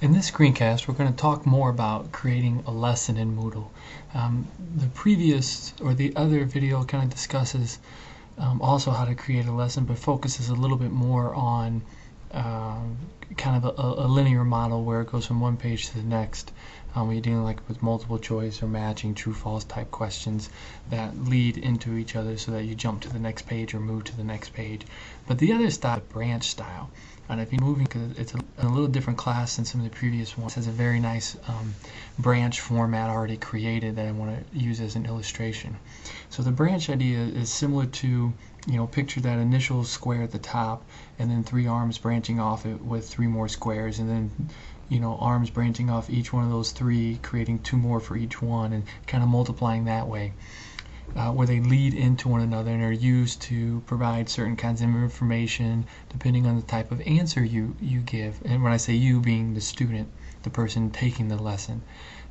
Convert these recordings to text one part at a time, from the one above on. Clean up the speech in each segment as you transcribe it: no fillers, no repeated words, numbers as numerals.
In this screencast, we're going to talk more about creating a lesson in Moodle. The previous or the other video kind of discusses also how to create a lesson, but focuses a little bit more on kind of a linear model where it goes from one page to the next. When you're dealing like with multiple choice or matching true-false type questions that lead into each other so that you jump to the next page or move to the next page. But the other style, branch style. And if you're moving, because it's a little different class than some of the previous ones, it has a very nice branch format already created that I want to use as an illustration. So the branch idea is similar to, picture that initial square at the top, and then three arms branching off it with three more squares, and then arms branching off each one of those three, creating two more for each one, and kind of multiplying that way. Where they lead into one another and are used to provide certain kinds of information depending on the type of answer you give. And when I say you, being the student, the person taking the lesson.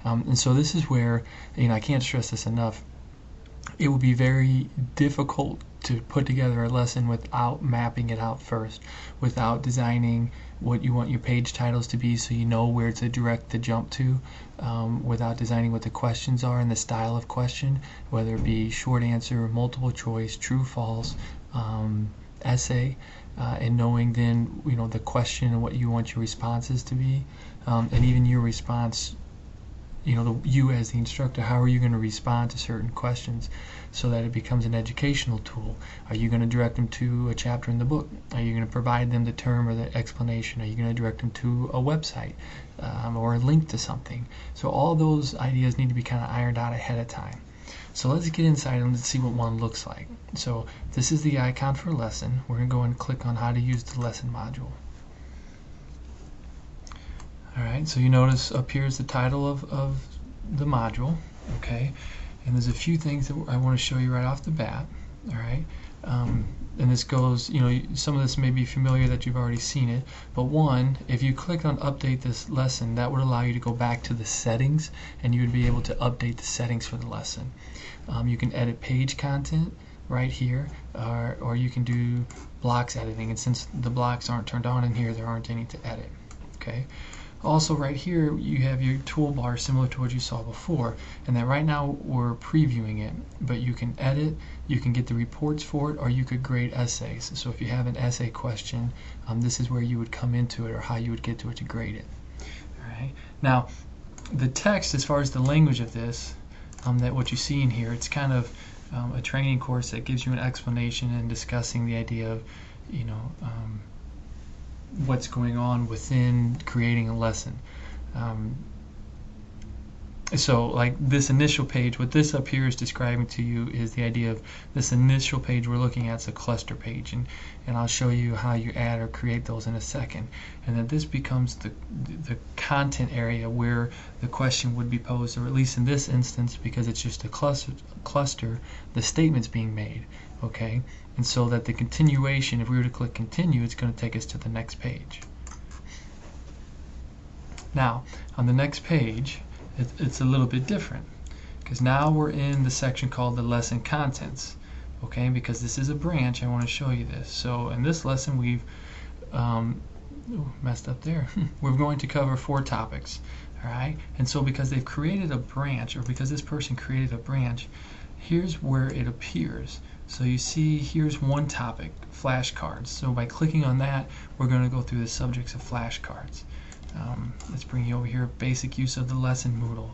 And so this is where, I can't stress this enough, it would be very difficult to put together a lesson without mapping it out first, without designing what you want your page titles to be so you know where to direct the jump to, without designing what the questions are and the style of question, whether it be short answer, multiple choice, true, false, essay, and knowing then the question and what you want your responses to be, and even your response, you as the instructor, how are you going to respond to certain questions so that it becomes an educational tool? Are you going to direct them to a chapter in the book? Are you going to provide them the term or the explanation? Are you going to direct them to a website or a link to something? So all those ideas need to be kind of ironed out ahead of time. So let's get inside and let's see what one looks like. So this is the icon for lesson. We're going to go and click on how to use the lesson module. Alright, so you notice up here is the title of the module, okay? And there's a few things that I want to show you right off the bat, alright? And this goes, some of this may be familiar that you've already seen it, but one, if you click on update this lesson, that would allow you to go back to the settings and you would be able to update the settings for the lesson. You can edit page content right here, or you can do blocks editing, and since the blocks aren't turned on in here, there aren't any to edit, okay? Also right here you have your toolbar similar to what you saw before, and that right now we're previewing it, but you can edit, you can get the reports for it, or you could grade essays. So if you have an essay question, this is where you would come into it, or how you would get to it to grade it. Alright. Now the text, as far as the language of this, that what you see in here, it's kind of a training course that gives you an explanation and discussing the idea of what's going on within creating a lesson. So like this initial page, what this up here is describing to you is the idea of this initial page we're looking at is a cluster page, and I'll show you how you add or create those in a second. And then this becomes the content area where the question would be posed, or at least in this instance, because it's just a cluster, the statement's being made, okay? And so that the continuation, if we were to click continue, it's going to take us to the next page. Now, on the next page, it's a little bit different, because now we're in the section called the lesson contents, okay? Because this is a branch, I want to show you this. So in this lesson, we've messed up there. We're going to cover 4 topics, all right? And so because they've created a branch, or because this person created a branch, here's where it appears. So you see, here's one topic, flashcards. So by clicking on that, we're going to go through the subjects of flashcards. Let's bring you over here, basic use of the lesson Moodle.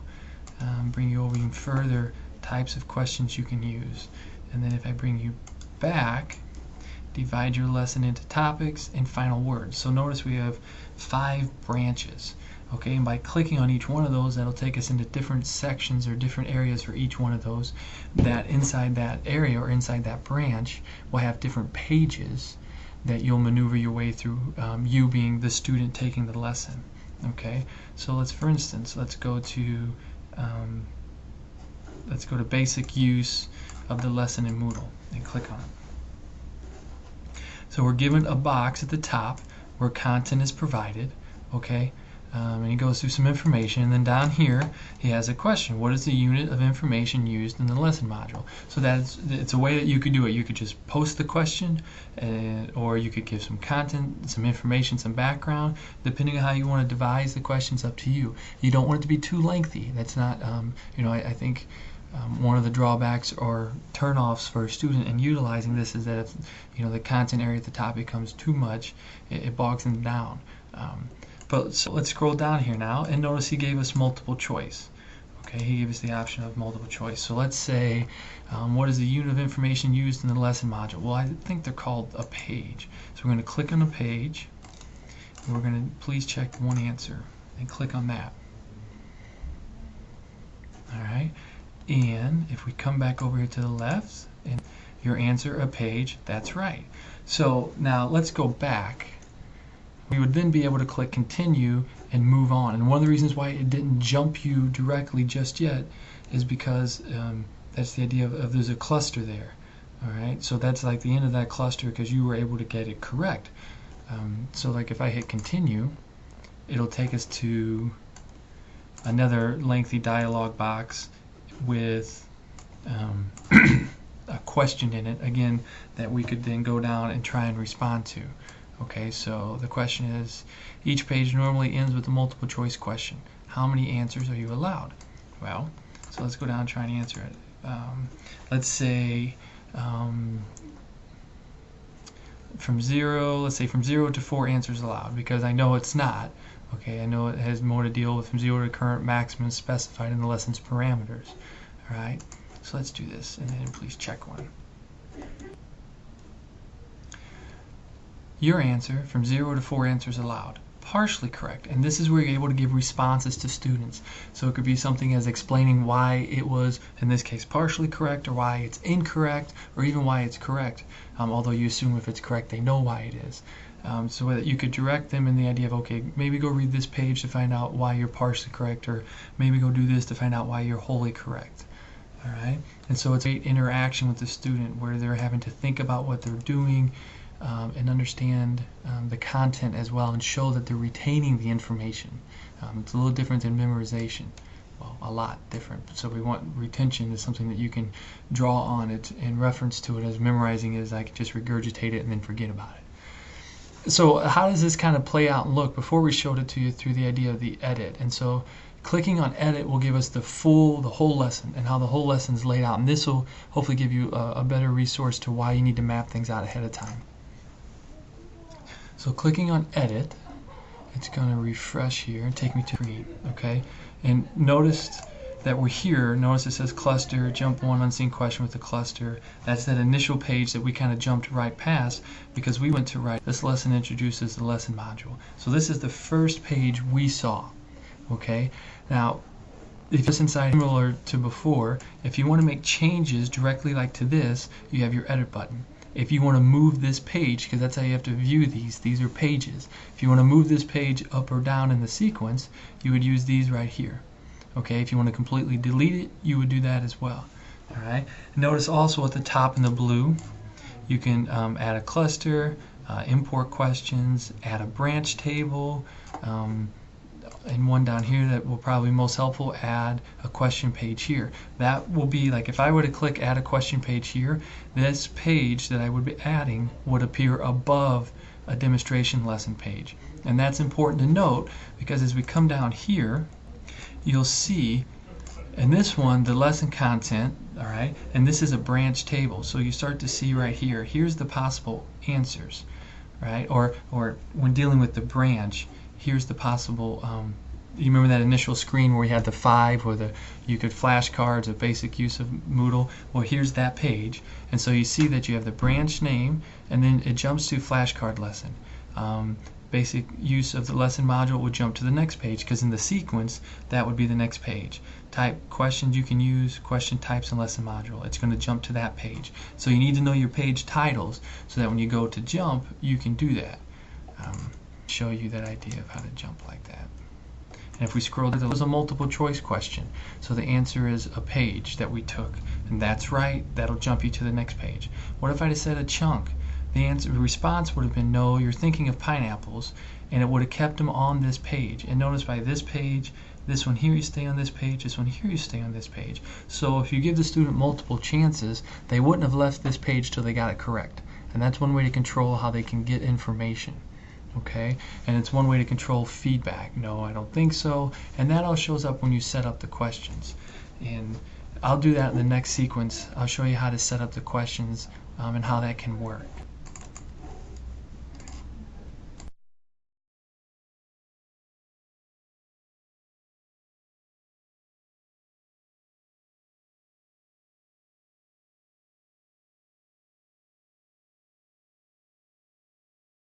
Bring you over even further, types of questions you can use. And then if I bring you back, divide your lesson into topics and final words. So notice we have 5 branches. Okay, and by clicking on each one of those, that'll take us into different sections or different areas for each one of those. That inside that area or inside that branch will have different pages that you'll maneuver your way through, you being the student taking the lesson. Okay, so let's, for instance, let's go to basic use of the lesson in Moodle and click on it. So we're given a box at the top where content is provided. Okay, and he goes through some information, and then down here he has a question. What is the unit of information used in the lesson module? So it's a way that you could do it. You could just post the question, or you could give some content, some information, some background, depending on how you want to devise the questions. Up to you. You don't want it to be too lengthy. That's not, I think one of the drawbacks or turnoffs for a student in utilizing this is that if the content area at the top becomes too much, it bogs them down. But so let's scroll down here now, and notice he gave us multiple choice. Okay, he gave us the option of multiple choice. So let's say, what is the unit of information used in the lesson module? Well, I think they're called a page. So we're going to click on a page, and we're going to please check one answer, and click on that. All right, and if we come back over here to the left, and your answer, a page, that's right. So now let's go back. We would then be able to click continue and move on. And one of the reasons why it didn't jump you directly just yet is because that's the idea of there's a cluster there. All right, so that's like the end of that cluster because you were able to get it correct. So like if I hit continue, it'll take us to another lengthy dialog box with a question in it, again, that we could then go down and try and respond to. Okay, so the question is, each page normally ends with a multiple choice question. How many answers are you allowed? Well, so let's go down and try and answer it. Let's say from 0 to 4 answers allowed, because I know it's not. Okay, I know it has more to deal with from 0 to current maximum specified in the lesson's parameters. All right, so let's do this, and then please check one. Your answer, from 0 to 4 answers allowed. Partially correct, and this is where you're able to give responses to students. So it could be something as explaining why it was, in this case, partially correct, or why it's incorrect, or even why it's correct. Although you assume if it's correct, they know why it is. So that you could direct them in the idea of, okay, maybe go read this page to find out why you're partially correct, or maybe go do this to find out why you're wholly correct. All right, and so it's an interaction with the student where they're having to think about what they're doing, and understand the content as well, and show that they're retaining the information. It's a little different than memorization. Well, a lot different. So we want retention is something that you can draw on it in reference to it, as memorizing is I can just regurgitate it and then forget about it. So how does this kind of play out and look? Before we showed it to you through the idea of the edit, and so clicking on edit will give us the whole lesson and how the whole lesson is laid out, and this will hopefully give you a better resource to why you need to map things out ahead of time. So clicking on edit, it's going to refresh here and take me to screen. Okay, and notice that we're here. Notice it says cluster, jump one unseen question with the cluster. That's that initial page that we kind of jumped right past because we went to write. This lesson introduces the lesson module. So this is the first page we saw. Okay, now if it's inside similar to before, if you want to make changes directly like to this, you have your edit button. If you want to move this page, because that's how you have to view these are pages. If you want to move this page up or down in the sequence, you would use these right here. Okay, if you want to completely delete it, you would do that as well. All right. Notice also at the top in the blue, you can add a cluster, import questions, add a branch table, and one down here that will probably be most helpful, add a question page here. That will be like if I were to click add a question page here, this page that I would be adding would appear above a demonstration lesson page. And that's important to note because as we come down here, you'll see in this one the lesson content, all right, and this is a branch table. So you start to see right here, here's the possible answers, right? Or when dealing with the branch, here's the possible, you remember that initial screen where we had the 5 where you could flashcards, a basic use of Moodle? Well, here's that page. And so you see that you have the branch name, and then it jumps to flashcard lesson. Basic use of the lesson module would jump to the next page because in the sequence, that would be the next page. Type questions you can use, question types and lesson module. It's going to jump to that page. So you need to know your page titles so that when you go to jump, you can do that. Show you that idea of how to jump like that. And if we scroll down, there was a multiple choice question. So the answer is a page that we took. And that's right, that'll jump you to the next page. What if I just said a chunk? the response would have been no, you're thinking of pineapples, and it would have kept them on this page. And notice by this page, this one here you stay on this page, this one here you stay on this page. So if you give the student multiple chances, they wouldn't have left this page till they got it correct. And that's one way to control how they can get information. Okay, and it's one way to control feedback. No, I don't think so. And that all shows up when you set up the questions. And I'll do that in the next sequence. I'll show you how to set up the questions and how that can work.